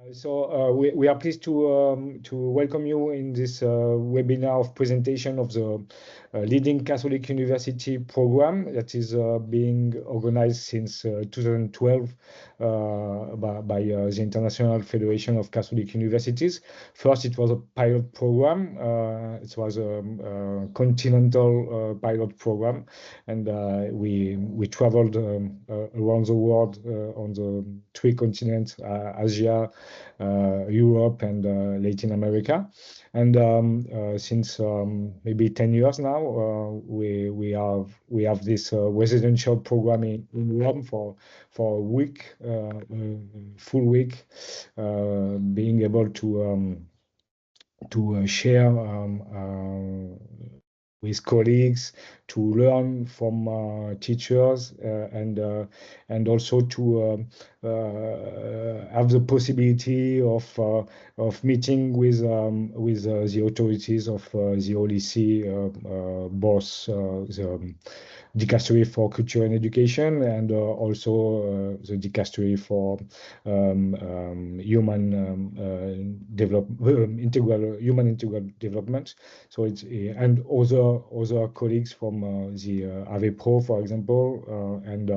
We are pleased to welcome you in this webinar of presentation of the leading Catholic University program that is being organized since 2012 by the International Federation of Catholic Universities. First, it was a pilot program. It was a continental pilot program, and we traveled around the world on the three continents, Asia, Europe, and Latin America. And since maybe 10 years now, we have this residential program in Rome for a week, full week, being able to share with colleagues, to learn from teachers, and also to have the possibility of meeting with the authorities of the OLEC, both the Dicastery for Culture and Education and also the Dicastery for human integral development. So it's and other colleagues from the AVE Pro, for example, and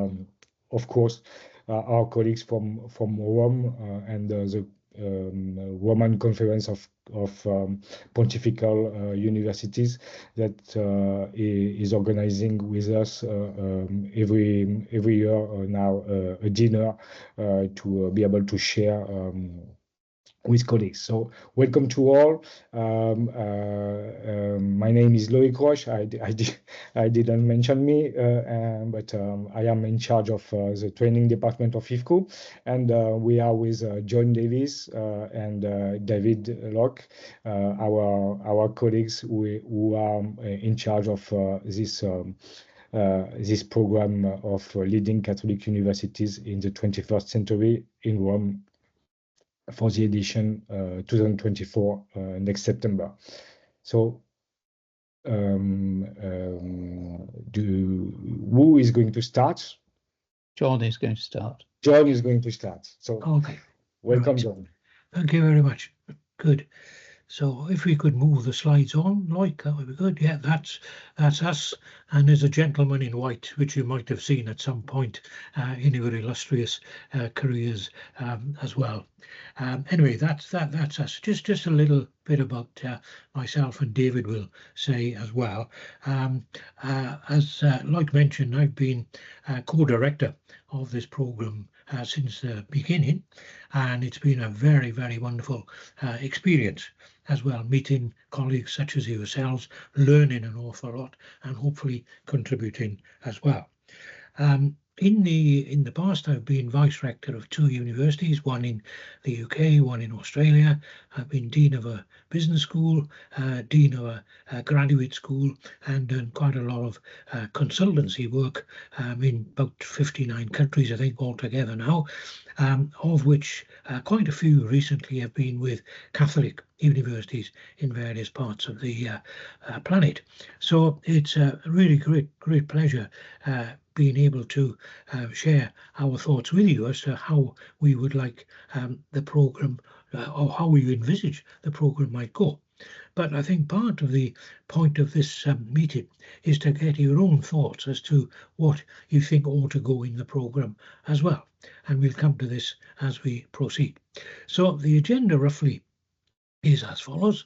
of course our colleagues from Rome and the Roman Conference of Pontifical Universities that is organizing with us every year now a dinner to be able to share with colleagues. So welcome to all. My name is Loïc Roche. I didn't mention me, but I am in charge of the training department of FIUC-IFCU, and we are with John Davis and David Locke, our colleagues who are in charge of this program of leading Catholic universities in the 21st century in Rome, for the edition 2024 next September. So who is going to start? John is going to start. John is going to start. So okay. Welcome, right. John. Thank you very much. Good. So if we could move the slides on, like that would be good. Yeah, that's us. And there's a gentleman in white, which you might have seen at some point in your illustrious careers as well. Anyway, that's us. Just a little bit about myself, and David will say as well. As Lloyd mentioned, I've been co-director of this program since the beginning, and it's been a very, very wonderful experience as well, meeting colleagues such as yourselves, learning an awful lot, and hopefully contributing as well. In the past, I've been vice rector of two universities, one in the UK, one in Australia. I've been dean of a business school, dean of a graduate school, and done quite a lot of consultancy work in about 59 countries, I think, altogether now, of which quite a few recently have been with Catholic universities in various parts of the planet. So it's a really great pleasure being able to share our thoughts with you as to how we would like the programme or how we envisage the programme might go. But I think part of the point of this meeting is to get your own thoughts as to what you think ought to go in the programme as well. And we'll come to this as we proceed. So the agenda roughly is as follows.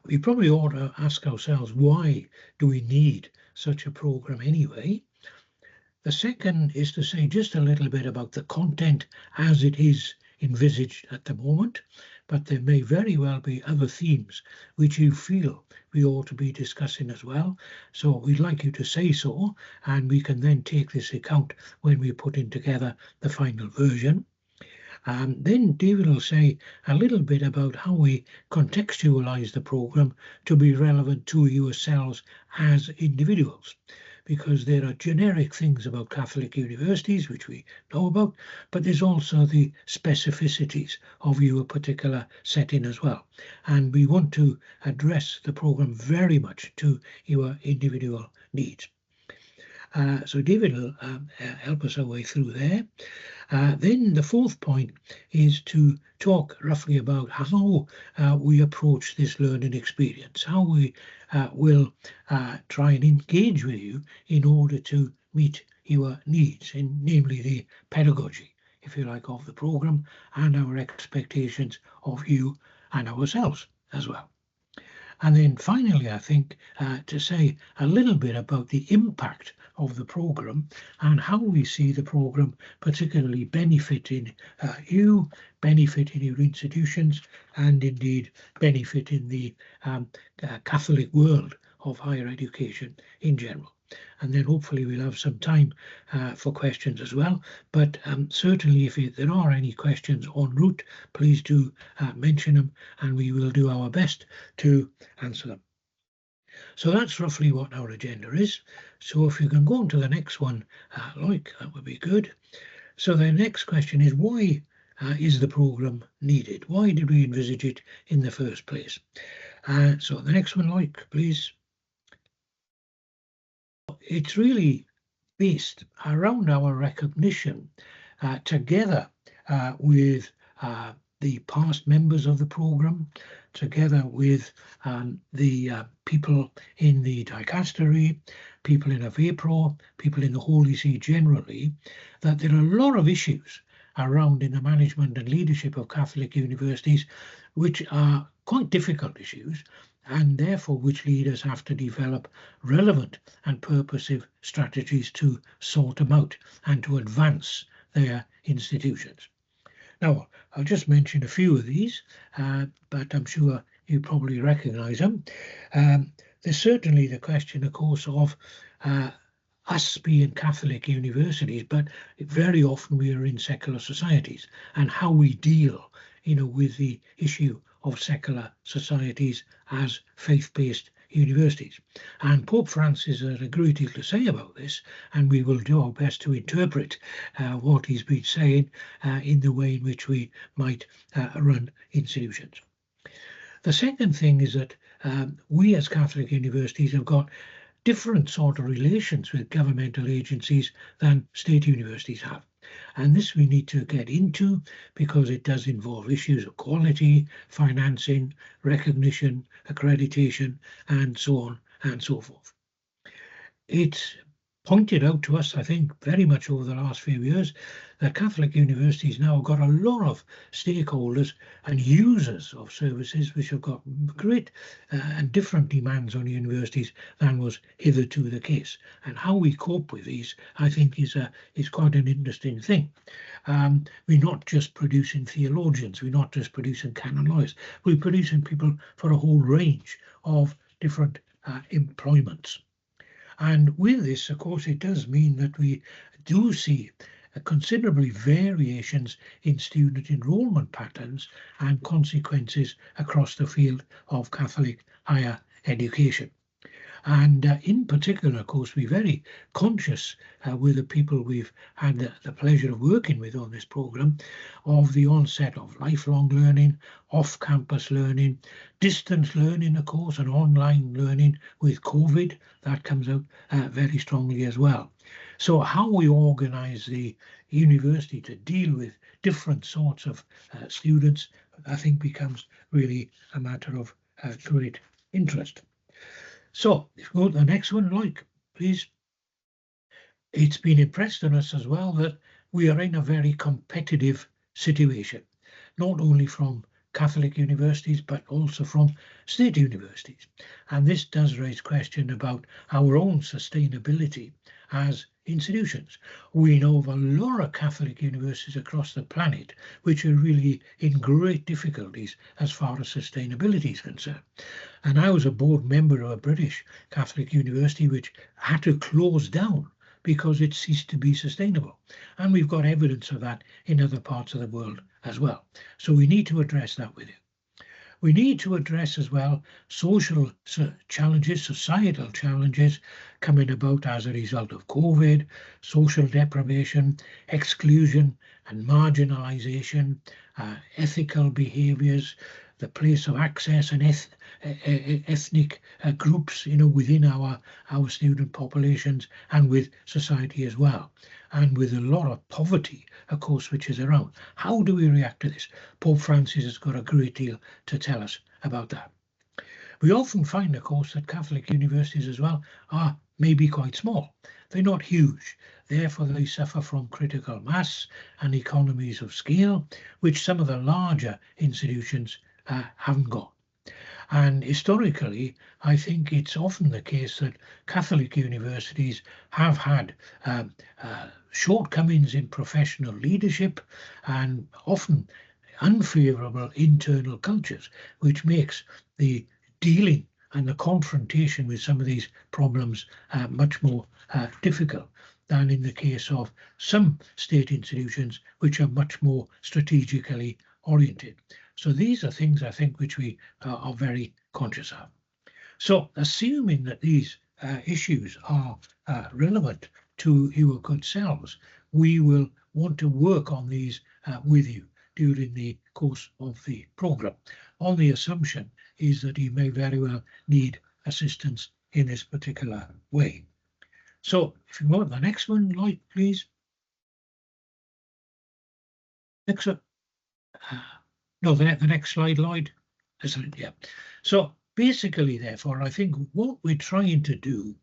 We probably ought to ask ourselves, why do we need such a programme anyway? The second is to say just a little bit about the content as it is envisaged at the moment, but there may very well be other themes which you feel we ought to be discussing as well. So we'd like you to say so, and we can then take this account when we're putting together the final version. Then David will say a little bit about how we contextualize the programme to be relevant to yourselves as individuals, because there are generic things about Catholic universities, which we know about, but there's also the specificities of your particular setting as well. And we want to address the programme very much to your individual needs. So David will help us our way through there. Then the fourth point is to talk roughly about how we approach this learning experience, how we will try and engage with you in order to meet your needs, namely the pedagogy, if you like, of the programme and our expectations of you and ourselves as well. And then finally, I think to say a little bit about the impact of the programme and how we see the programme particularly benefiting you, benefiting your institutions, and indeed benefiting the Catholic world of higher education in general. And then hopefully we'll have some time for questions as well. But certainly if there are any questions en route, please do mention them and we will do our best to answer them. So that's roughly what our agenda is. So if you can go on to the next one, Loic, that would be good. So the next question is, why is the programme needed? Why did we envisage it in the first place? So the next one, Loic, please. It's really based around our recognition together with the past members of the programme, together with the people in the dicastery, people in AVEPRO, people in the Holy See generally, that there are a lot of issues around in the management and leadership of Catholic universities which are quite difficult issues, and therefore which leaders have to develop relevant and purposive strategies to sort them out and to advance their institutions. Now, I'll just mention a few of these, but I'm sure you probably recognise them. There's certainly the question, of course, of us being Catholic universities, but very often we are in secular societies, and how we deal, with the issue of secular societies as faith-based universities. And Pope Francis has a great deal to say about this, and we will do our best to interpret what he's been saying in the way in which we might run institutions. The second thing is that we as Catholic universities have got different sort of relations with governmental agencies than state universities have. And this we need to get into because it does involve issues of quality, financing, recognition, accreditation, and so on and so forth. It's pointed out to us, I think, very much over the last few years, that Catholic universities now have got a lot of stakeholders and users of services which have got great and different demands on universities than was hitherto the case. And how we cope with these, I think, is quite an interesting thing. We're not just producing theologians, we're not just producing canon lawyers, we're producing people for a whole range of different employments. And with this, of course, it does mean that we do see considerably variations in student enrolment patterns and consequences across the field of Catholic higher education. And in particular, of course, we're very conscious with the people we've had the pleasure of working with on this programme of the onset of lifelong learning, off-campus learning, distance learning, of course, and online learning with COVID. That comes out very strongly as well. So how we organise the university to deal with different sorts of students, I think, becomes really a matter of great interest. So if we go to the next one, Loic, please. It's been impressed on us as well that we are in a very competitive situation, not only from Catholic universities, but also from state universities. And this does raise question about our own sustainability as institutions. We know of a lot of Catholic universities across the planet which are really in great difficulties as far as sustainability is concerned. And I was a board member of a British Catholic university which had to close down because it ceased to be sustainable. And we've got evidence of that in other parts of the world as well. So we need to address that with you. We need to address as well social challenges, societal challenges coming about as a result of COVID, social deprivation, exclusion and marginalisation, ethical behaviours, the place of access and ethnic groups, within our student populations and with society as well, and with a lot of poverty, of course, which is around. How do we react to this? Pope Francis has got a great deal to tell us about that. We often find, of course, that Catholic universities as well are maybe quite small. They're not huge. Therefore, they suffer from critical mass and economies of scale, which some of the larger institutions haven't got. And historically, I think it's often the case that Catholic universities have had shortcomings in professional leadership and often unfavourable internal cultures, which makes the dealing and the confrontation with some of these problems much more difficult than in the case of some state institutions which are much more strategically oriented. So these are things, I think, which we are very conscious of. So assuming that these issues are relevant to your good selves, we will want to work on these with you during the course of the programme, on the assumption is that you may very well need assistance in this particular way. So if you go to the next one, Lloyd, please. Next one. No, the next slide, Lloyd. Yeah. So basically, therefore, I think what we're trying to do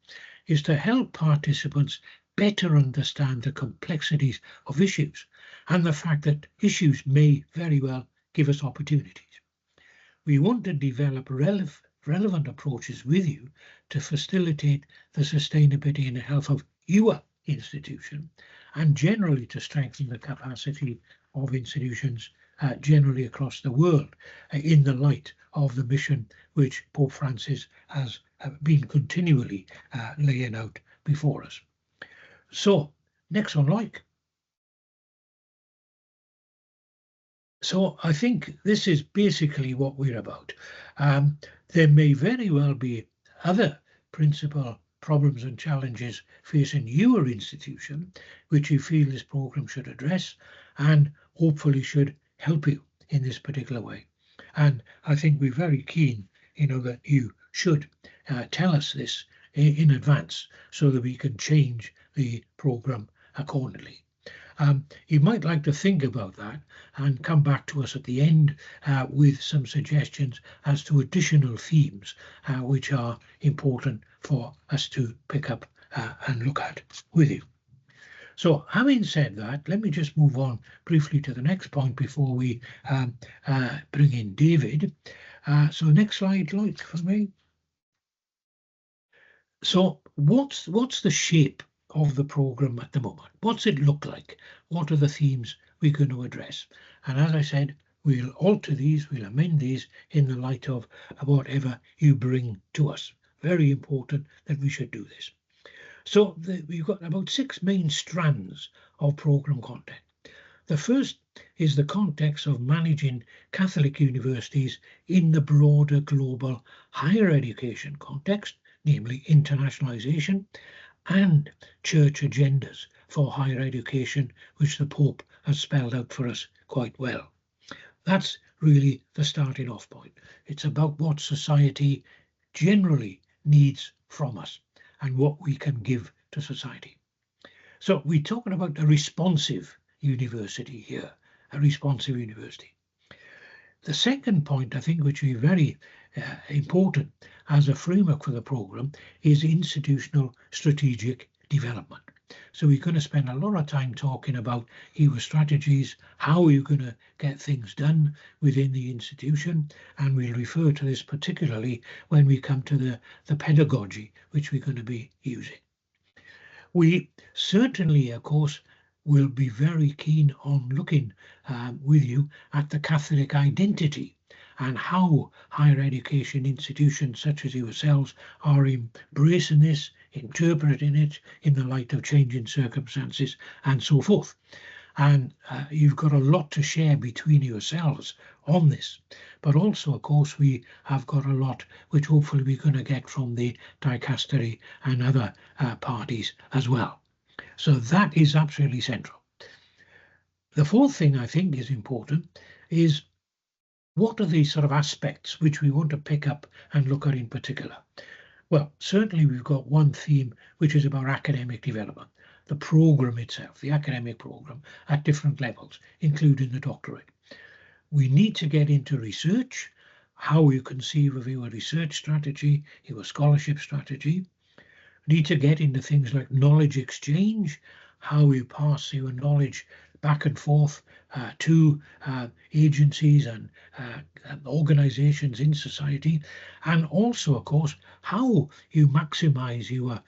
is to help participants better understand the complexities of issues and the fact that issues may very well give us opportunities. We want to develop relevant approaches with you to facilitate the sustainability and health of your institution and generally to strengthen the capacity of institutions generally across the world in the light of the mission which Pope Francis has been continually laying out before us. So, next one, Lloyd. So I think this is basically what we're about. There may very well be other principal problems and challenges facing your institution, which you feel this programme should address and hopefully should help you in this particular way. And I think we're very keen, that you should tell us this in advance so that we can change the programme accordingly. You might like to think about that and come back to us at the end with some suggestions as to additional themes which are important for us to pick up and look at with you. So having said that, let me just move on briefly to the next point before we bring in David. So next slide, Lloyd, for me. So what's the shape of the programme at the moment? What's it look like? What are the themes we're going to address? And as I said, we'll alter these, we'll amend these in the light of whatever you bring to us. Very important that we should do this. So we've got about 6 main strands of programme content. The first is the context of managing Catholic universities in the broader global higher education context, namely internationalisation, and church agendas for higher education, which the Pope has spelled out for us quite well. That's really the starting off point. It's about what society generally needs from us and what we can give to society. So we're talking about a responsive university here, a responsive university. The second point, I think, which is very important as a framework for the programme is institutional strategic development. So we're going to spend a lot of time talking about your strategies, how you're going to get things done within the institution, and we'll refer to this particularly when we come to the pedagogy which we're going to be using. We certainly, of course, will be very keen on looking with you at the Catholic identity and how higher education institutions such as yourselves are embracing this, interpreting it in the light of changing circumstances and so forth. And you've got a lot to share between yourselves on this. But also, of course, we have got a lot which hopefully we're going to get from the dicastery and other parties as well. So that is absolutely central. The fourth thing I think is important is what are the sort of aspects which we want to pick up and look at in particular? Well, certainly we've got one theme which is about academic development, the programme itself, the academic programme at different levels, including the doctorate. We need to get into research, how you conceive of your research strategy, your scholarship strategy. We need to get into things like knowledge exchange, how you pass your knowledge back and forth to agencies and organizations in society, and also, of course, how you maximize your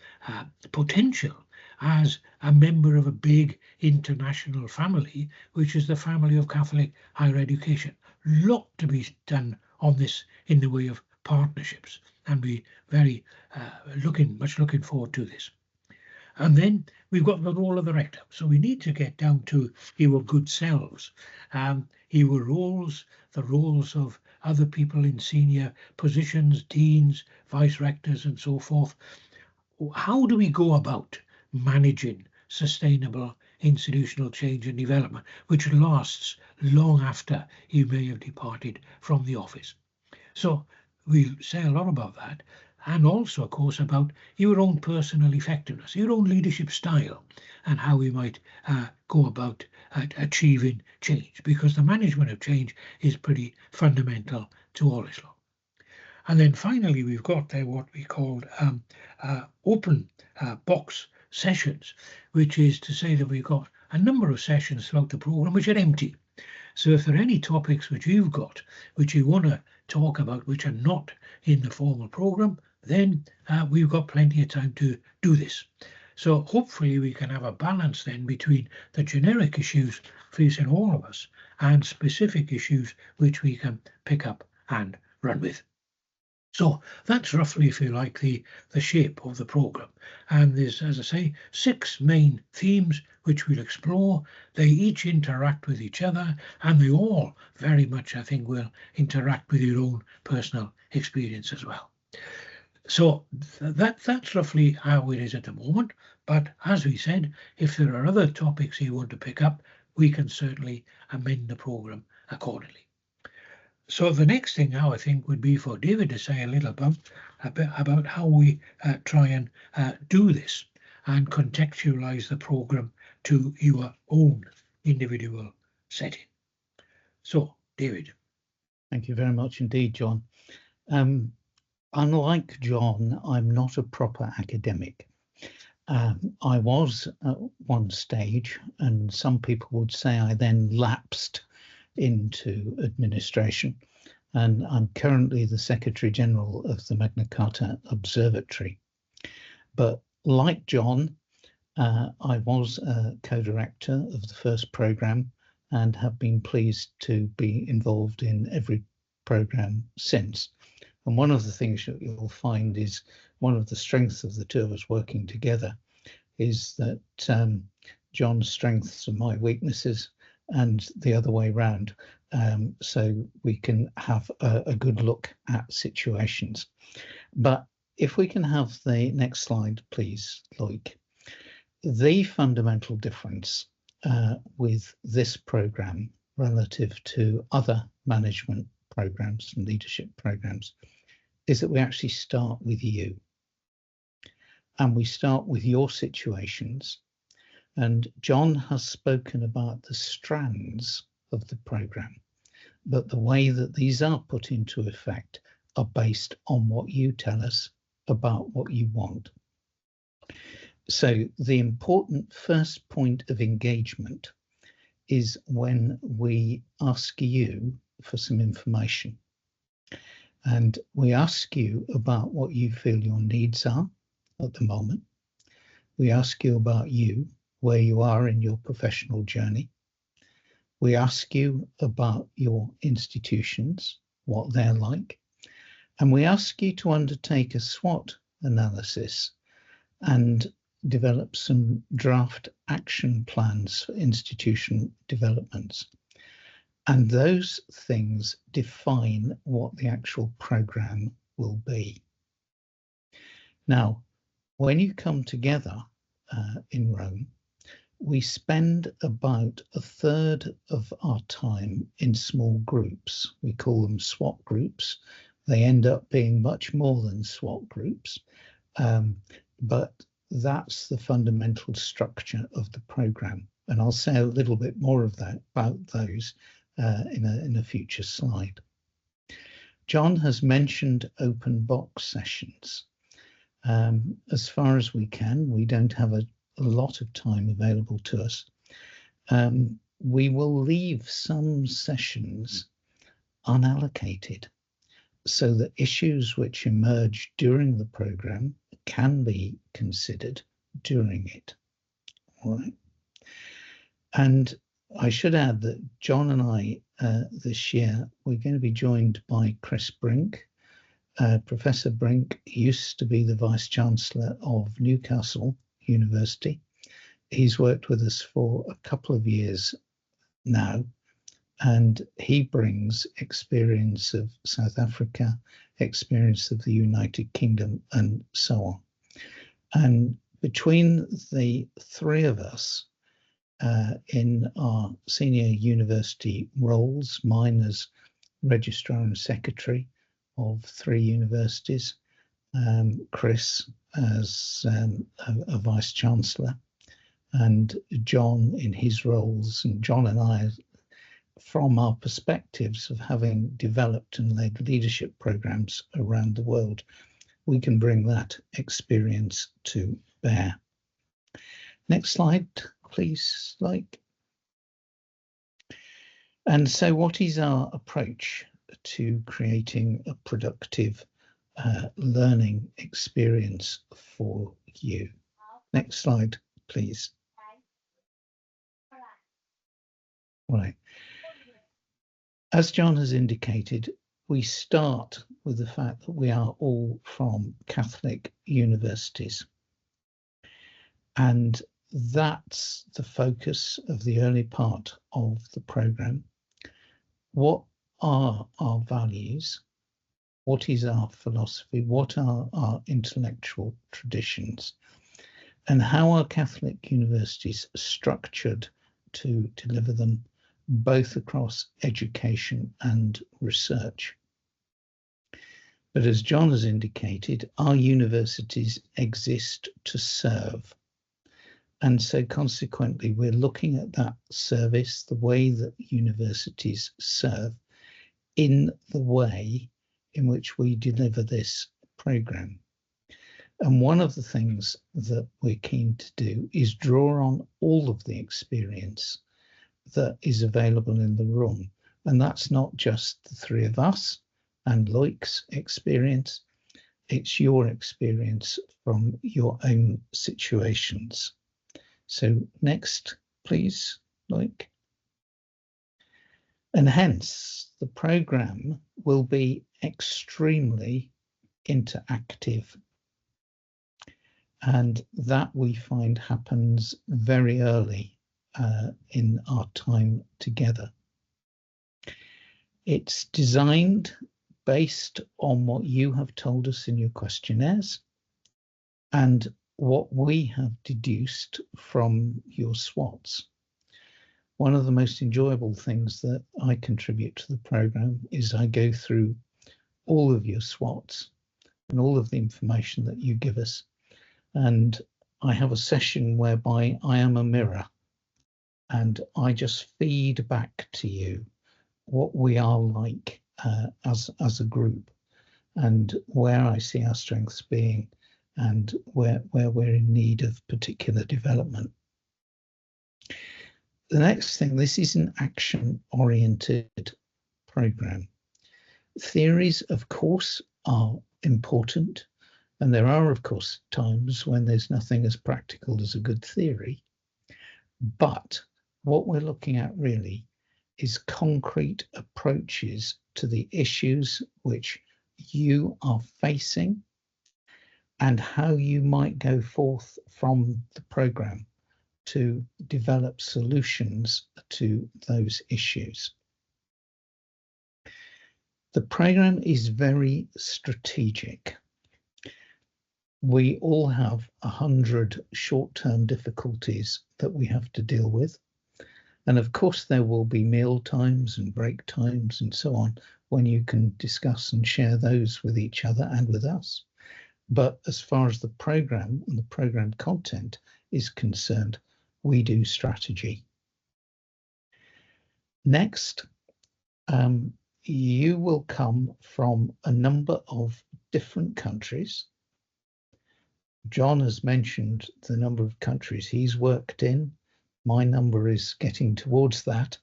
potential as a member of a big international family, which is the family of Catholic higher education. Lot to be done on this in the way of partnerships, and we very much looking forward to this. And then we've got the role of the rector. So we need to get down to your good selves, your roles, the roles of other people in senior positions, deans, vice rectors, and so forth. How do we go about managing sustainable institutional change and development, which lasts long after you may have departed from the office? So we'll say a lot about that. And also, of course, about your own personal effectiveness, your own leadership style, and how we might go about achieving change, because the management of change is pretty fundamental to all Islam. And then finally, we've got there what we called open box sessions, which is to say that we've got a number of sessions throughout the programme which are empty. So if there are any topics which you've got, which you want to talk about, which are not in the formal programme, then we've got plenty of time to do this. So hopefully we can have a balance then between the generic issues facing all of us and specific issues which we can pick up and run with. So that's roughly, if you like, the shape of the programme. And there's, as I say, 6 main themes which we'll explore. They each interact with each other, and they all very much, I think, will interact with your own personal experience as well. So that's roughly how it is at the moment. But as we said, if there are other topics you want to pick up, we can certainly amend the programme accordingly. So the next thing now, I think, would be for David to say a little about how we try and do this and contextualise the programme to your own individual setting. So, David. Thank you very much indeed, John. Unlike John, I'm not a proper academic. I was at one stage, and some people would say I then lapsed into administration, and I'm currently the Secretary General of the Magna Carta Observatory. But like John, I was a co-director of the first programme and have been pleased to be involved in every programme since. And one of the things that you'll find is one of the strengths of the two of us working together is that John's strengths are my weaknesses and the other way round, so we can have a good look at situations. But if we can have the next slide, please, Loic. The fundamental difference with this programme relative to other management programmes and leadership programmes is that we actually start with you. And we start with your situations. And John has spoken about the strands of the programme, but the way that these are put into effect are based on what you tell us about what you want. So the important first point of engagement is when we ask you for some information. And we ask you about what you feel your needs are at the moment. We ask you about you, where you are in your professional journey. We ask you about your institutions, what they're like. And we ask you to undertake a SWOT analysis and develop some draft action plans for institution developments. And those things define what the actual programme will be. Now, when you come together in Rome, we spend about a third of our time in small groups. We call them SWAT groups. They end up being much more than SWAT groups, but that's the fundamental structure of the program. And I'll say a little bit more of that about those in a future slide. John has mentioned open box sessions. As far as we can, we don't have a lot of time available to us. We will leave some sessions unallocated so that issues which emerge during the program can be considered during it. All right. And I should add that John and I this year, we're going to be joined by Chris Brink. Professor Brink used to be the Vice-Chancellor of Newcastle University. He's worked with us for a couple of years now, and he brings experience of South Africa, experience of the United Kingdom, and so on. And between the three of us in our senior university roles, mine as Registrar and Secretary of 3 universities, Chris as a Vice-Chancellor, and John in his roles, and John and I, from our perspectives of having developed and led leadership programs around the world, we can bring that experience to bear. Next slide, please, like. And so what is our approach to creating a productive learning experience for you? Next slide, please. Right. As John has indicated, we start with the fact that we are all from Catholic universities. And that's the focus of the early part of the programme. What are our values? What is our philosophy? What are our intellectual traditions? And how are Catholic universities structured to deliver them both across education and research? But as John has indicated, our universities exist to serve. And so consequently, we're looking at that service, the way that universities serve, in the way in which we deliver this programme. And one of the things that we're keen to do is draw on all of the experience that is available in the room. And that's not just the three of us and Loic's experience, it's your experience from your own situations. So next, please, Loic. And hence, the programme will be extremely interactive. And that we find happens very early in our time together. It's designed based on what you have told us in your questionnaires and what we have deduced from your SWOTs. One of the most enjoyable things that I contribute to the programme is I go through all of your SWOTs and all of the information that you give us. And I have a session whereby I am a mirror and I just feed back to you what we are like as a group and where I see our strengths being and where we're in need of particular development. The next thing, this is an action-oriented programme. Theories, of course, are important, and there are, of course, times when there's nothing as practical as a good theory. But what we're looking at really is concrete approaches to the issues which you are facing and how you might go forth from the programme to develop solutions to those issues. The programme is very strategic. We all have 100 short-term difficulties that we have to deal with. And of course, there will be meal times and break times and so on when you can discuss and share those with each other and with us. But as far as the program and the program content is concerned, we do strategy. Next, you will come from a number of different countries. John has mentioned the number of countries he's worked in. My number is getting towards that.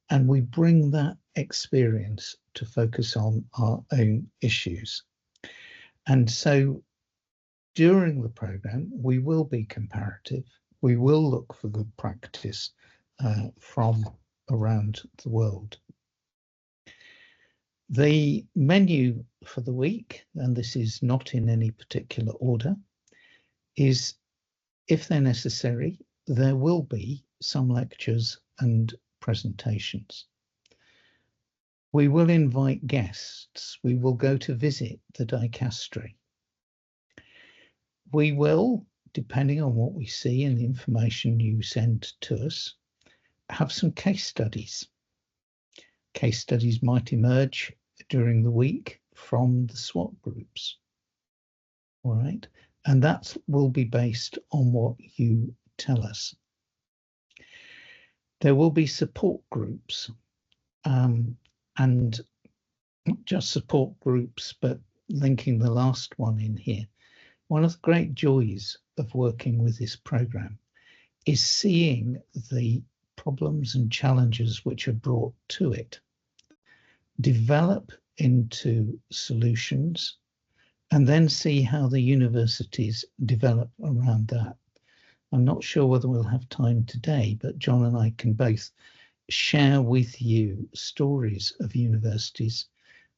And we bring that experience to focus on our own issues. And so during the program, we will be comparative. We will look for good practice from around the world. The menu for the week, and this is not in any particular order, is, if they're necessary, there will be some lectures and presentations. We will invite guests. We will go to visit the dicastery. We will, depending on what we see and the information you send to us, have some case studies. Case studies might emerge during the week from the SWOT groups. All right, and that will be based on what you tell us. There will be support groups, and not just support groups, but linking the last one in here. One of the great joys of working with this program is seeing the problems and challenges which are brought to it, develop into solutions, and then see how the universities develop around that. I'm not sure whether we'll have time today, but John and I can both share with you stories of universities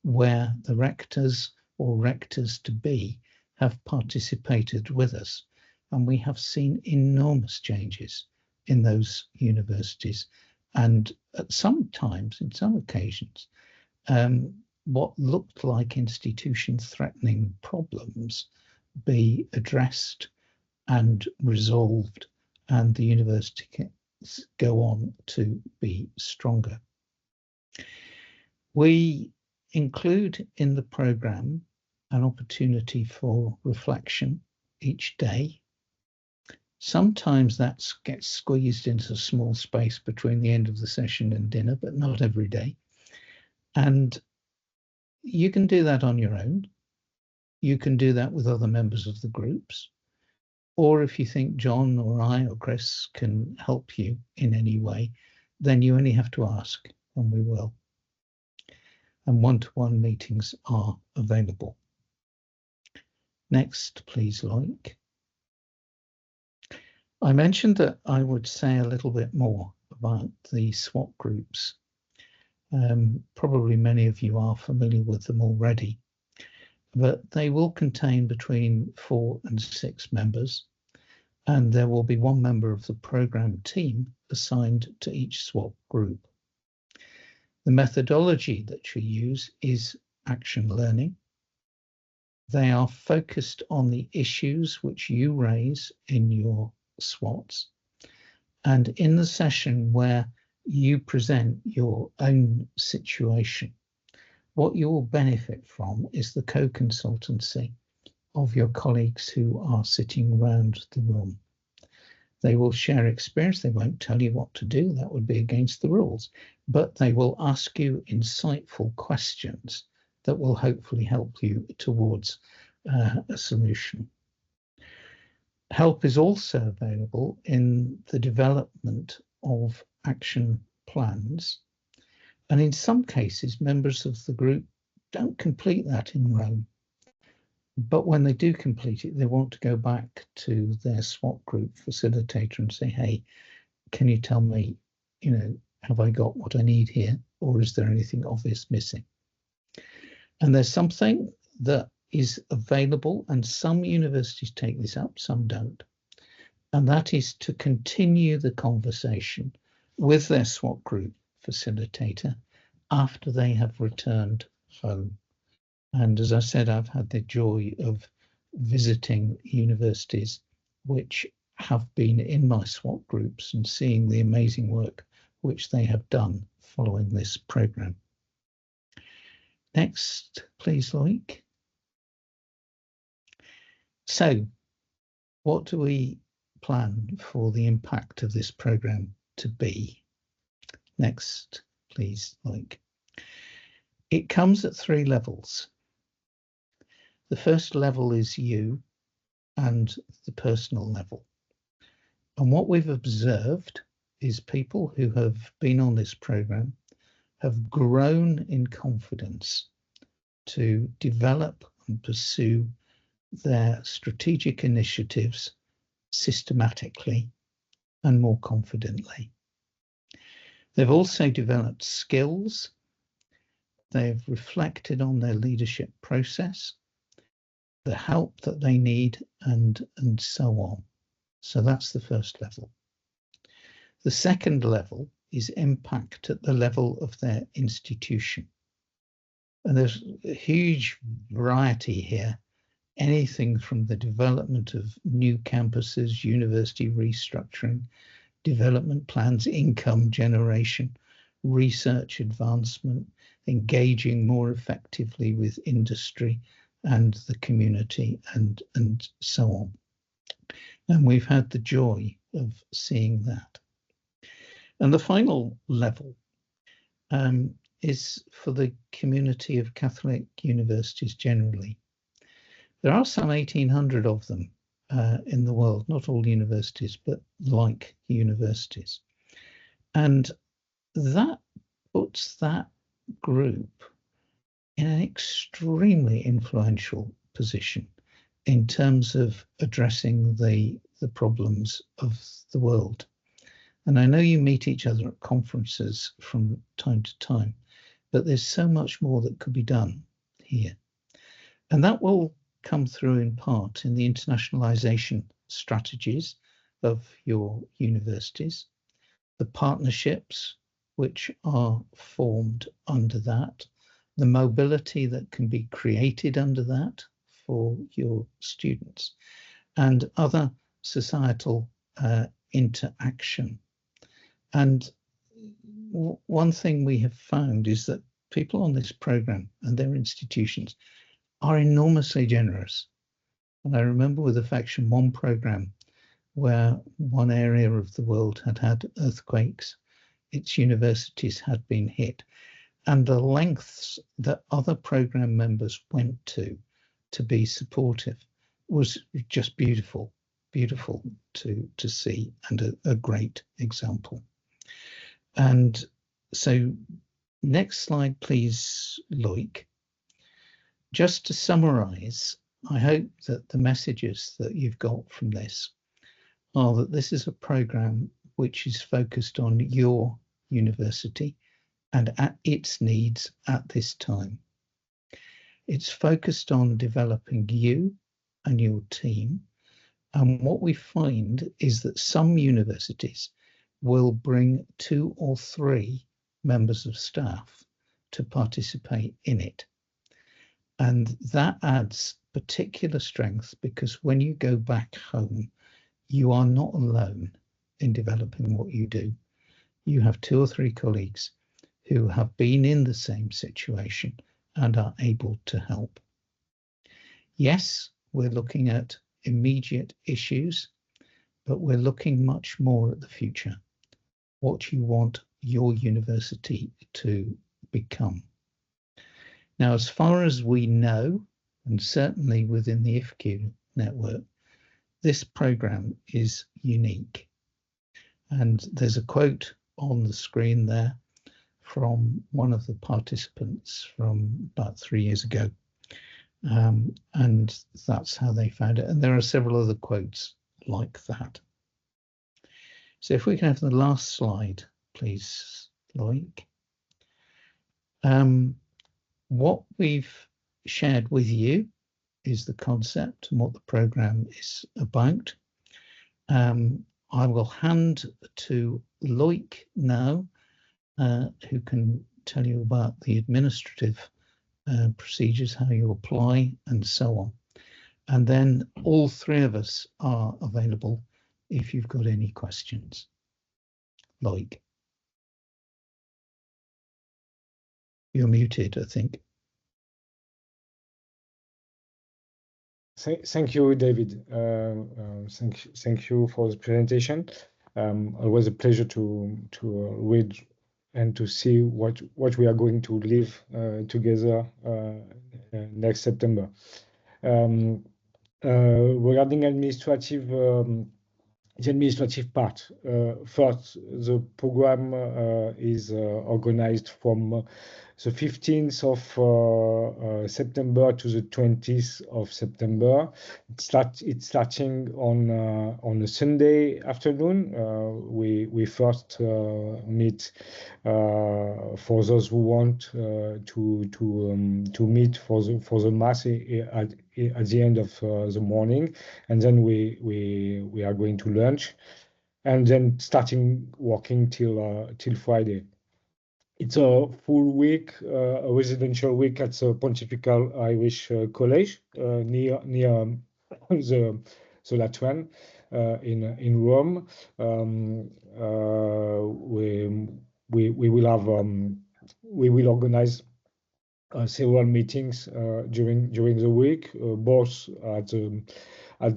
where the rectors or rectors-to-be have participated with us, and we have seen enormous changes in those universities, and at some times, in some occasions, what looked like institution-threatening problems be addressed and resolved, and the university can go on to be stronger. We include in the program an opportunity for reflection each day. Sometimes that gets squeezed into a small space between the end of the session and dinner, but not every day. And you can do that on your own. You can do that with other members of the groups. Or if you think John or I or Chris can help you in any way, then you only have to ask, and we will. And one-to-one meetings are available. Next, please, Loic. I mentioned that I would say a little bit more about the SWOT groups. Probably many of you are familiar with them already, but they will contain between 4 and 6 members, and there will be 1 member of the program team assigned to each SWOT group. The methodology that you use is action learning. They are focused on the issues which you raise in your SWOTs, and in the session where you present your own situation, what you will benefit from is the co-consultancy of your colleagues who are sitting around the room. They will share experience. They won't tell you what to do. That would be against the rules, but they will ask you insightful questions that will hopefully help you towards a solution. Help is also available in the development of action plans. And in some cases, members of the group don't complete that in Rome. But when they do complete it, they want to go back to their SWOT group facilitator and say, hey, can you tell me, have I got what I need here? Or is there anything obvious missing? And there's something that is available, and some universities take this up, some don't. And that is to continue the conversation with their SWOT group facilitator after they have returned home. And as I said, I've had the joy of visiting universities which have been in my SWAT groups and seeing the amazing work which they have done following this program. Next, please, Loic. So, what do we plan for the impact of this program to be? Next, please, Loic. It comes at 3 levels. The first level is you and the personal level. And what we've observed is people who have been on this program have grown in confidence to develop and pursue their strategic initiatives systematically and more confidently. They've also developed skills. They've reflected on their leadership process, the help that they need, and so on. So that's the first level. The second level is impact at the level of their institution. And there's a huge variety here, anything from the development of new campuses, university restructuring, development plans, income generation, research advancement, engaging more effectively with industry and the community, and so on. And we've had the joy of seeing that. And the final level is for the community of Catholic universities generally. There are some 1,800 of them in the world, not all universities, but like universities. And that puts that group in an extremely influential position in terms of addressing the problems of the world. And I know you meet each other at conferences from time to time, but there's so much more that could be done here. And that will come through in part in the internationalization strategies of your universities, the partnerships which are formed under that, the mobility that can be created under that for your students, and other societal interaction. And one thing we have found is that people on this program and their institutions are enormously generous. And I remember with affection one program where one area of the world had had earthquakes, its universities had been hit, and the lengths that other program members went to be supportive was just beautiful to see, and a great example. And so next slide, please, Loic. Just to summarize, I hope that the messages that you've got from this are that this is a program which is focused on your university and at its needs at this time. It's focused on developing you and your team. And what we find is that some universities will bring 2 or 3 members of staff to participate in it. And that adds particular strength, because when you go back home, you are not alone in developing what you do. You have 2 or 3 colleagues who have been in the same situation and are able to help. Yes, we're looking at immediate issues, but we're looking much more at the future, what you want your university to become. Now, as far as we know, and certainly within the IFCU network, this program is unique. And there's a quote on the screen there from one of the participants from about 3 years ago. And that's how they found it. And there are several other quotes like that. So if we can have the last slide, please, Loic. What we've shared with you is the concept and what the program is about. I will hand to Loic now, who can tell you about the administrative procedures, how you apply, and so on. And then all three of us are available if you've got any questions. Loic, you're muted, I think. Thank you, David. Thank you for the presentation. Always a pleasure to read and to see what we are going to live together next September. Regarding the administrative part, first, the program is organized from the 15th of September to the 20th of September. It's starting on a Sunday afternoon. We first meet for those who want to meet for the mass at the end of the morning, and then we are going to lunch, and then starting working till Friday. It's a full week, a residential week at the Pontifical Irish College near the Lateran in Rome. We will organize several meetings during the week, both at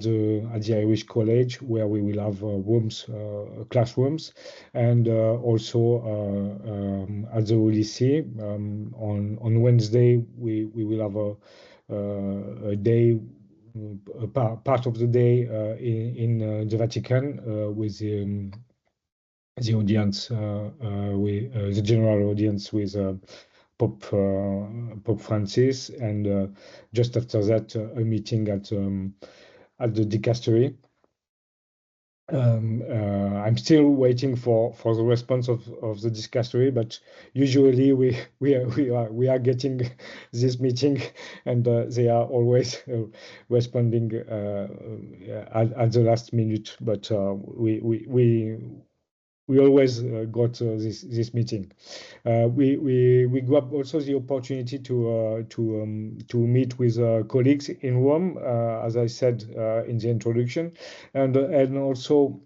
the Irish College, where we will have classrooms, and also at the lycée. On Wednesday, we will have a day, part of the day in the Vatican with the audience, the general audience with Pope Francis, and just after that, a meeting at the dicastery. I'm still waiting for the response of the dicastery, but usually we are getting this meeting, and they are always responding at the last minute. But we always got this meeting. We grab also the opportunity to meet with colleagues in Rome, as I said in the introduction, and also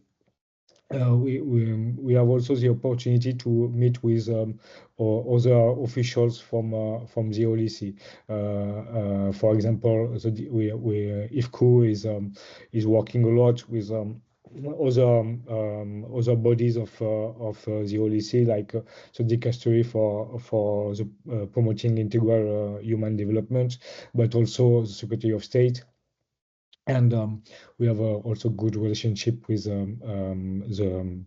we have also the opportunity to meet with other officials from the OLC. For example, FIUC-IFCU is working a lot with other bodies of the OLC, like the dicastery for the promoting integral human development, but also the Secretary of State. And we have also good relationship with the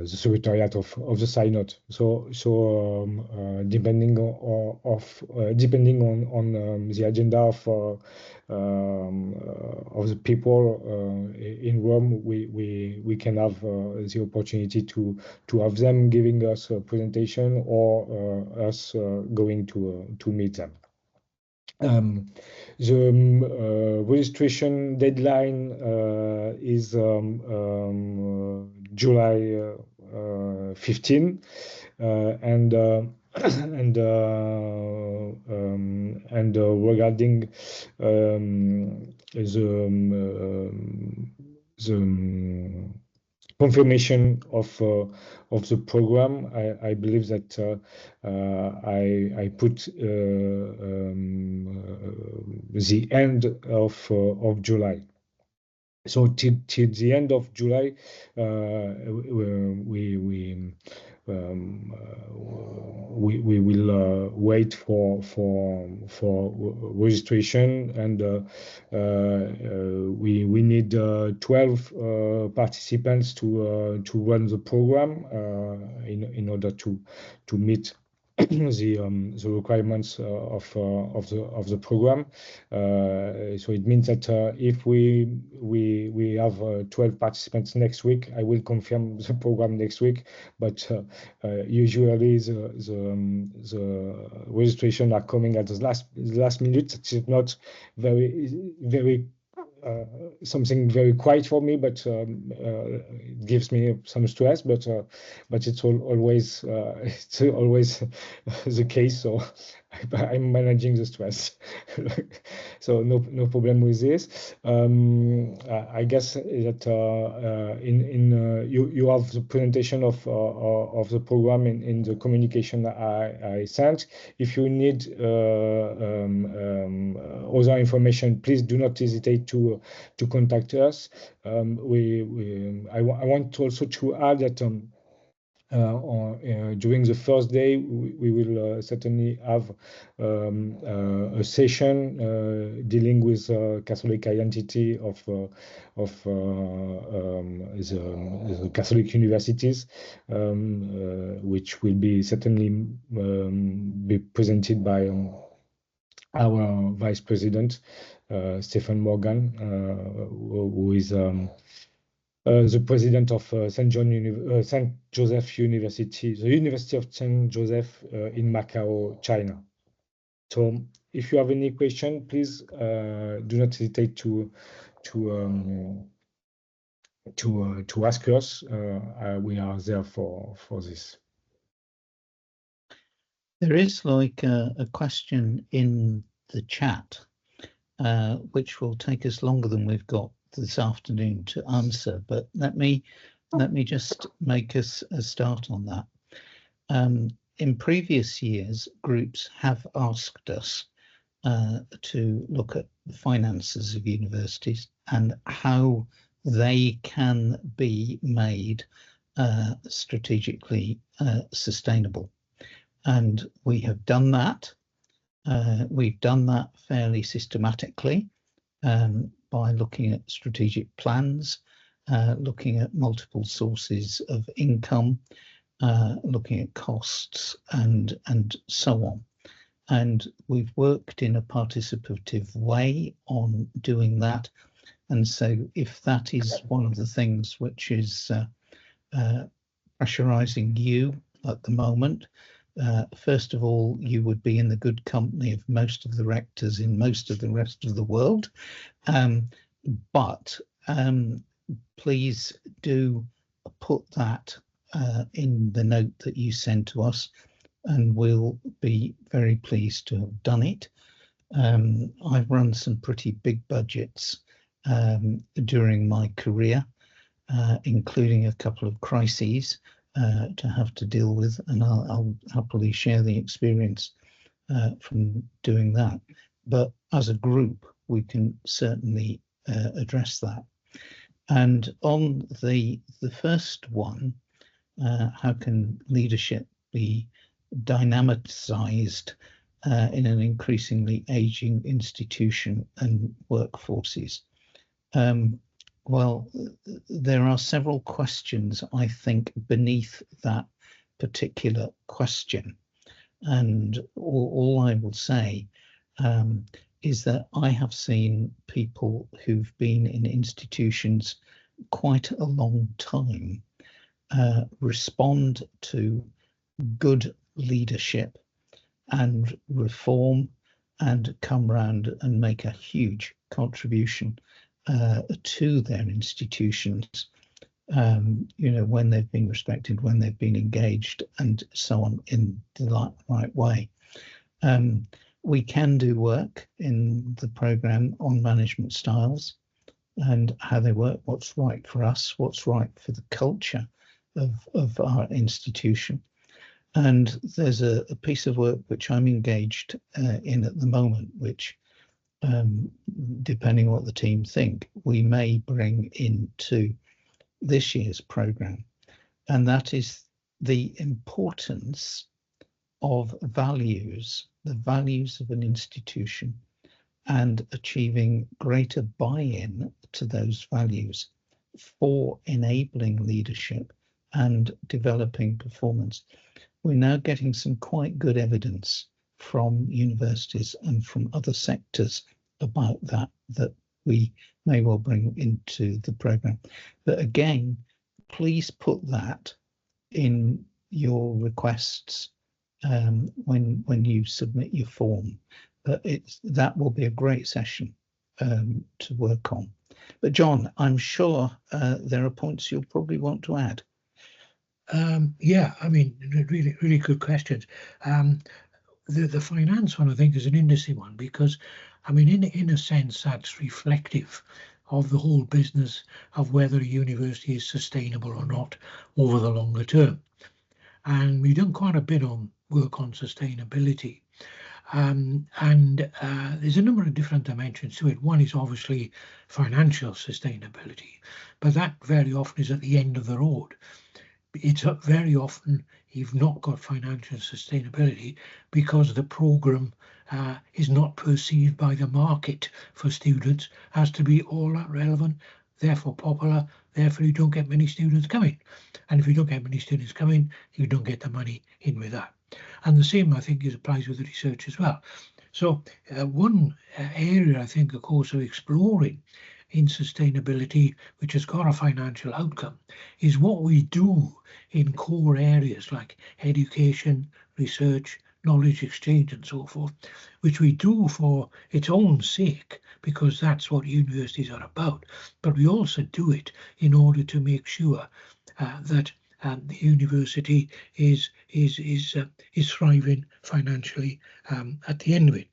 secretariat of the synod. So depending on the agenda of the people in Rome, we can have the opportunity to have them giving us a presentation, or us going to meet them. The registration deadline is July 15, and regarding the confirmation of the program, I believe that I put the end of July. So till the end of July, we will wait for registration, and we need 12 participants to run the program in order to meet the requirements of the program. So it means that if we have 12 participants next week, I will confirm the program next week. But usually the registration are coming at the last minute. It's not very something very quiet for me, but it gives me some stress. But it's always the case. So I'm managing the stress. so no problem with this. I guess that you have the presentation of the program in the communication I sent. If you need other information, please do not hesitate to contact us. I want also to add that during the first day, we will certainly have a session dealing with Catholic identity of the Catholic universities, which will be certainly be presented by our Vice President, Stephen Morgan, who is the president of St. Joseph University, the University of St. Joseph in Macau, China. So if you have any question, please do not hesitate to ask us. We are there for this. There is like a question in the chat, which will take us longer than we've got this afternoon to answer, but let me just make us a start on that. In previous years, groups have asked us to look at the finances of universities and how they can be made strategically sustainable. And we have done that. We've done that fairly systematically by looking at strategic plans, looking at multiple sources of income, looking at costs and so on. And we've worked in a participative way on doing that. And so if that is one of the things which is pressurizing you at the moment, first of all, you would be in the good company of most of the rectors in most of the rest of the world. But please do put that in the note that you send to us, and we'll be very pleased to have done it. I've run some pretty big budgets during my career, including a couple of crises to have to deal with, and I'll happily share the experience from doing that. But as a group, we can certainly address that. And on the first one, how can leadership be dynamicized in an increasingly aging institution and workforces? Well, there are several questions, I think, beneath that particular question. And all I will say is that I have seen people who've been in institutions quite a long time respond to good leadership and reform and come round and make a huge contribution to their institutions, you know, when they've been respected, when they've been engaged, and so on, in the right way. We can do work in the program on management styles and how they work, what's right for us, what's right for the culture of our institution. And there's a piece of work which I'm engaged in at the moment, which depending on what the team think, we may bring into this year's program, and that is the importance of values, the values of an institution, and achieving greater buy-in to those values for enabling leadership and developing performance. We're now getting some quite good evidence from universities and from other sectors about that we may well bring into the program. But again, please put that in your requests when you submit your form. That will be a great session to work on. But John, I'm sure there are points you'll probably want to add. Yeah, I mean, really good questions. The finance one, I think, is an interesting one, because I mean, in a sense, that's reflective of the whole business of whether a university is sustainable or not over the longer term. And we've done quite a bit on work on sustainability. There's a number of different dimensions to it. One is obviously financial sustainability, but that very often is at the end of the road. It's very often you've not got financial sustainability because the program is not perceived by the market for students as to be all that relevant, therefore popular, therefore you don't get many students coming. And if you don't get many students coming, you don't get the money in with that. And the same, I think, applies with research as well. So one area, I think, of course, of exploring in sustainability, which has got a financial outcome, is what we do in core areas like education, research, knowledge exchange and so forth, which we do for its own sake, because that's what universities are about. But we also do it in order to make sure that the university is thriving financially at the end of it.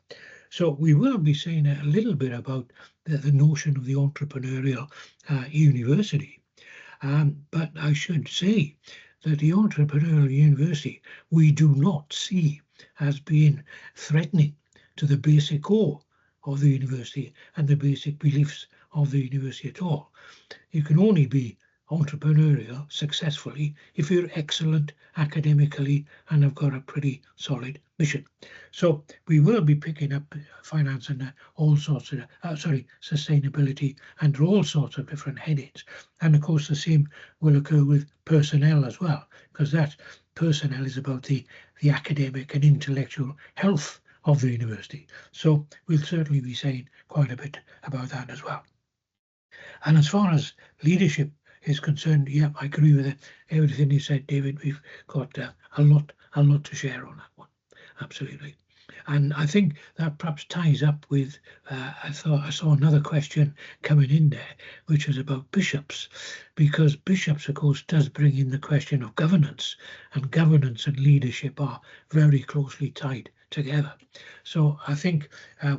So we will be saying a little bit about the notion of the entrepreneurial university. But I should say that the entrepreneurial university we do not see as being threatening to the basic core of the university and the basic beliefs of the university at all. You can only be entrepreneurial successfully if you're excellent academically and have got a pretty solid mission. So we will be picking up finance and all sorts of sustainability under all sorts of different headings. And of course the same will occur with personnel as well, because that personnel is about the academic and intellectual health of the university. So we'll certainly be saying quite a bit about that as well. And as far as leadership is concerned, yeah, I agree with it. Everything you said, David. We've got a lot to share on that one. Absolutely. And I think that perhaps ties up with, I saw another question coming in there, which was about bishops, because bishops, of course, does bring in the question of governance, and governance and leadership are very closely tied together. So I think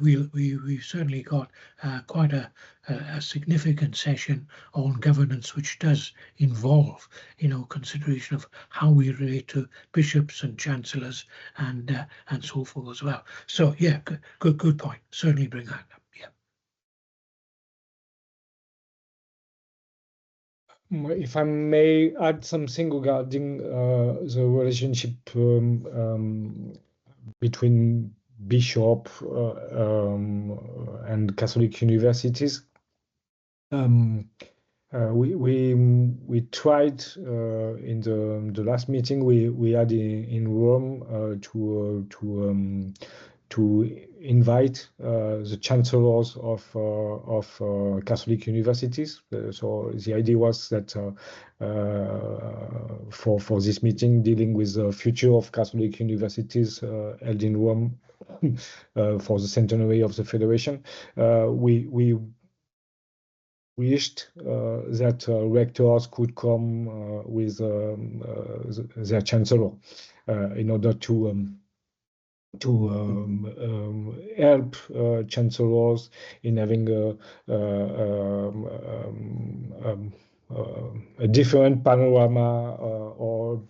we've certainly got quite a significant session on governance, which does involve, consideration of how we relate to bishops and chancellors and so forth as well. So yeah, good point. Certainly bring that up. Yeah. If I may add something regarding the relationship between bishop and Catholic universities. We tried in the last meeting we had in Rome to invite the chancellors of Catholic universities. So the idea was that for this meeting dealing with the future of Catholic universities held in Rome for the centenary of the Federation, we wished that rectors could come with their chancellor in order to help chancellors in having a different panorama or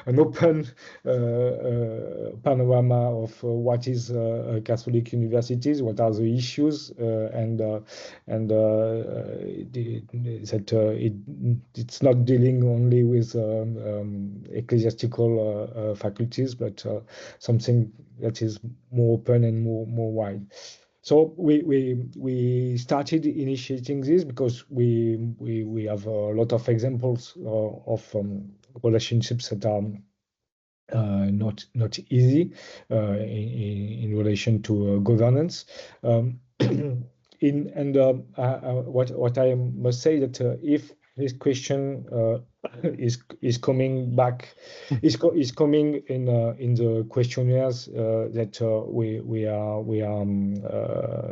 an open panorama of what is Catholic universities, what are the issues, that it's not dealing only with ecclesiastical faculties, but something that is more open and more wide. So we started initiating this because we have a lot of examples of relationships that are not easy in relation to governance. What I must say that if this question is coming back, is coming in the questionnaires that we are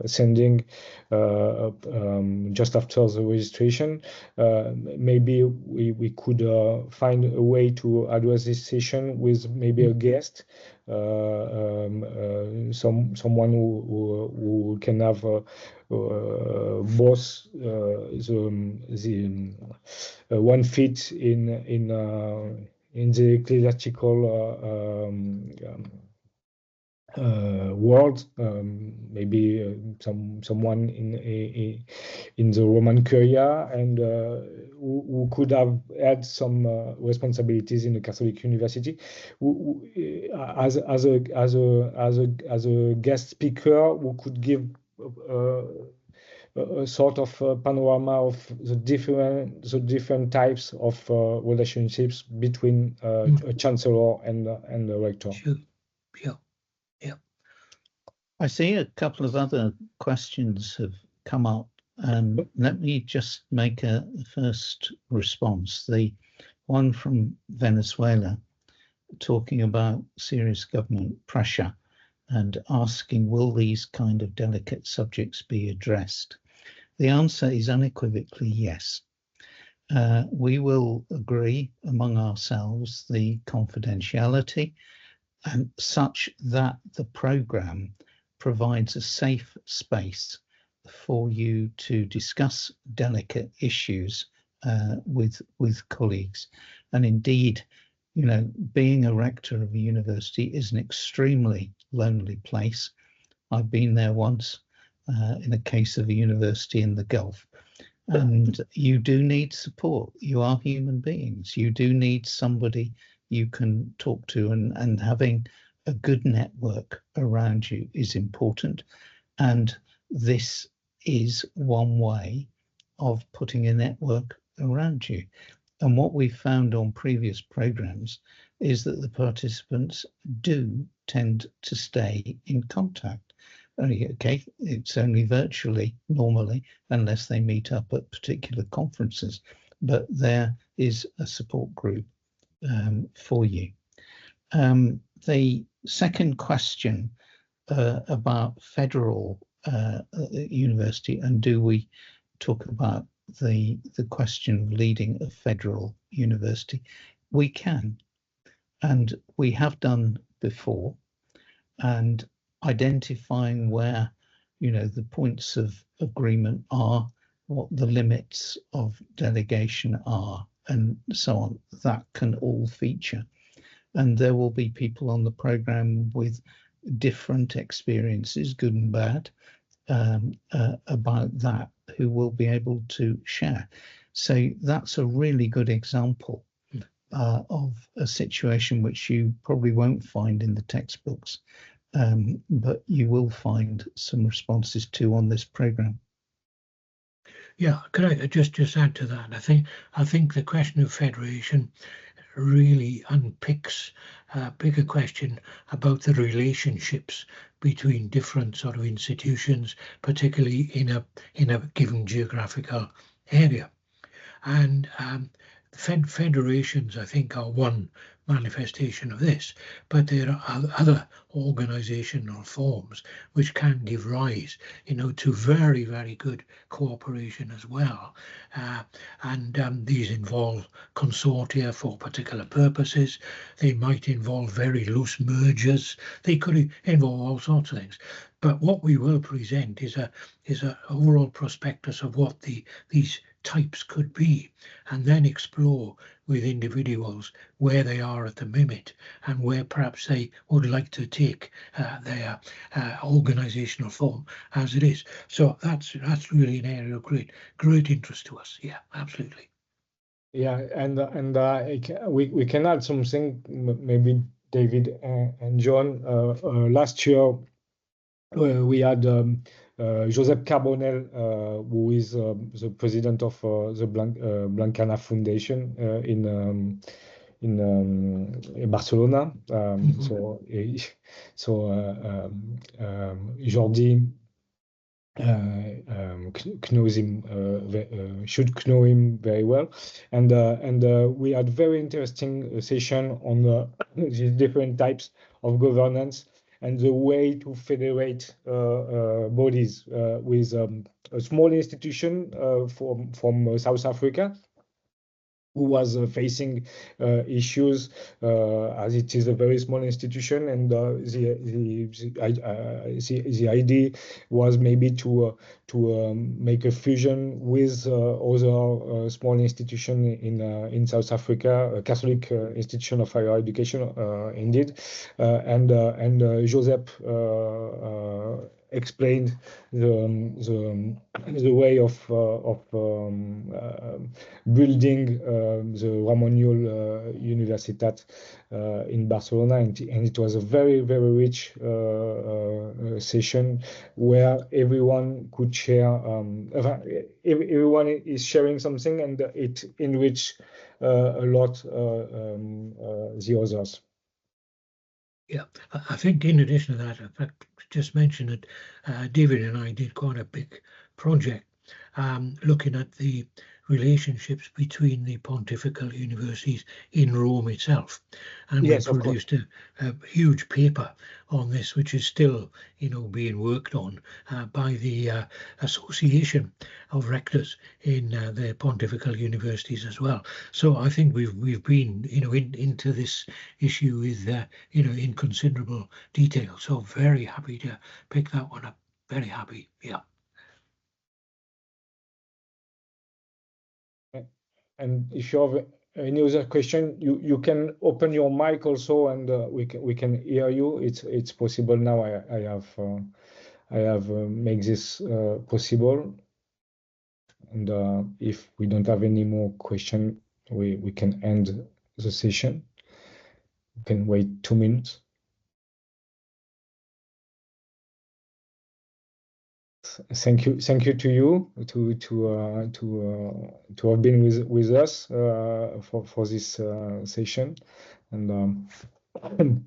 sending just after the registration. Maybe we could find a way to address this session with maybe a guest, someone who can have both one feet in the ecclesiastical world, maybe someone in the Roman Curia, and who could have had some responsibilities in the Catholic University, as a guest speaker, who could give a sort of panorama of the different types of relationships between a chancellor and a rector. Sure. Yeah. Yeah. I see a couple of other questions have come up. Let me just make a first response. The one from Venezuela talking about serious government pressure and asking, will these kind of delicate subjects be addressed? The answer is unequivocally yes. We will agree among ourselves the confidentiality and such that the programme provides a safe space for you to discuss delicate issues with colleagues. And indeed, you know, being a rector of a university is an extremely lonely place. I've been there once in a case of a university in the Gulf. And you do need support. You are human beings. You do need somebody you can talk to, and having a good network around you is important. And this is one way of putting a network around you. And what we've found on previous programs is that the participants do tend to stay in contact. Okay, it's only virtually normally, unless they meet up at particular conferences, but there is a support group for you. The second question about federal university, and do we talk about the question of leading a federal university? We can, and we have done before, and identifying where, you know, the points of agreement are, what the limits of delegation are, and so on. That can all feature. And there will be people on the programme with different experiences, good and bad, about that, who will be able to share. So that's a really good example of a situation which you probably won't find in the textbooks, but you will find some responses to on this programme. Yeah, could I just add to that? I think the question of federation really unpicks a bigger question about the relationships between different sort of institutions, particularly in a given geographical area. And federations, I think, are one manifestation of this, but there are other organizational forms which can give rise, you know, to very, very good cooperation as well. And these involve consortia for particular purposes. They might involve very loose mergers. They could involve all sorts of things. But what we will present is a overall prospectus of what these types could be, and then explore with individuals where they are at the minute and where perhaps they would like to take their organizational form as it is. So that's really an area of great interest to us. Yeah, absolutely. Yeah, and we can add something, maybe David and John. Last year we had Josep Carbonell, who is the president of the Blancana Foundation in Barcelona. Jordi knows him, should know him very well, and we had very interesting session on these different types of governance and the way to federate bodies with a small institution from South Africa, who was facing issues, as it is a very small institution, and the idea was maybe to make a fusion with other small institution in South Africa, a Catholic institution of higher education, indeed, and Josep explained the way of building the Ramon Universitat in Barcelona, and it was a very, very rich session where everyone could share. Everyone is sharing something, and it enriched a lot the others. Yeah, I think in addition to that, in fact, just mention that David and I did quite a big project looking at the relationships between the pontifical universities in Rome itself, and Yes, we produced a huge paper on this, which is still, being worked on by the Association of Rectors in the pontifical universities as well. So I think we've been, into this issue with, in considerable detail. So very happy to pick that one up. Very happy. Yeah. And if you have any other question, you can open your mic also, and we can hear you. It's possible now. I have made this possible. And if we don't have any more question, we can end the session. We can wait 2 minutes. Thank you to you to have been with us for this session, and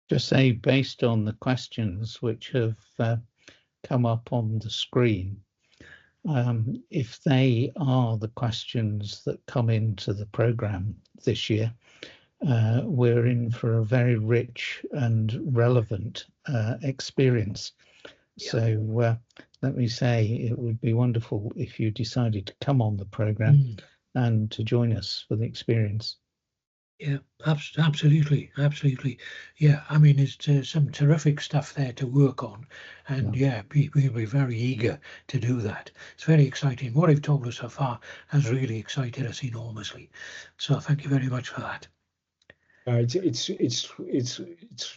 Just say, based on the questions which have come up on the screen, if they are the questions that come into the program this year, we're in for a very rich and relevant experience. Yeah. So let me say, it would be wonderful if you decided to come on the program and to join us for the experience. Yeah, absolutely. Yeah, I mean, it's some terrific stuff there to work on, and we'll be very eager to do that. It's very exciting. What you've told us so far has really excited us enormously. So thank you very much for that. It's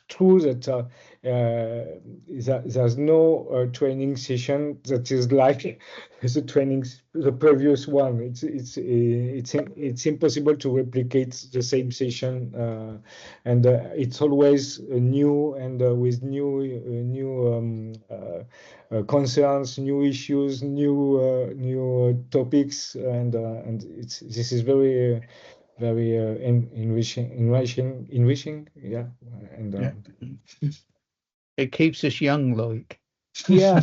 true that there's no training session that is like the previous one. It's impossible to replicate the same session, and it's always new and with new concerns, new issues, new topics, and this is very enriching, yeah, and it keeps us young, like. Yeah.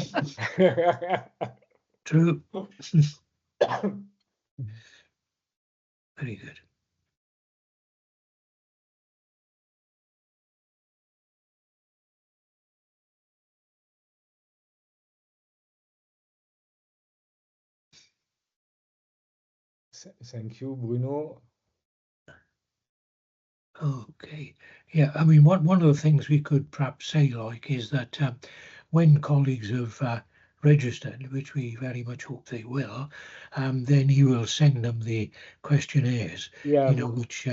True. Very good. Thank you, Bruno. Okay. Yeah, I mean, one of the things we could perhaps say, like, is that when colleagues have registered, which we very much hope they will, then you will send them the questionnaires, which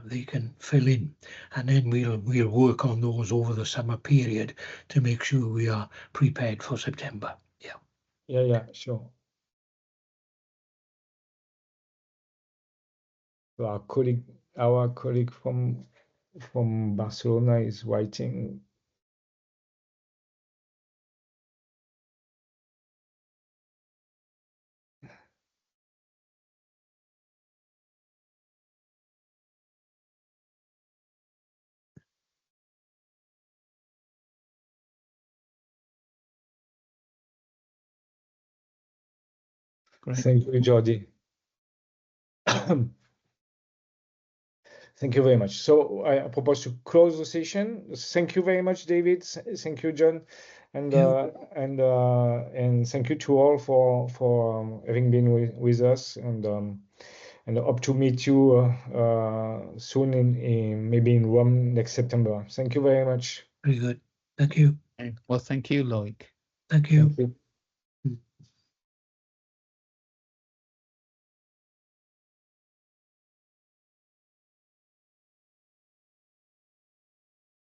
they can fill in, and then we'll work on those over the summer period to make sure we are prepared for September. Yeah, sure. So our colleague from Barcelona is writing. Great. Thank you, Jordi. Thank you very much. So I propose to close the session. Thank you very much, David. Thank you, John. And thank you to all for having been with us, and hope to meet you soon in maybe in Rome next September. Thank you very much. Very good. Thank you. Well, thank you, Loic. Thank you. Thank you.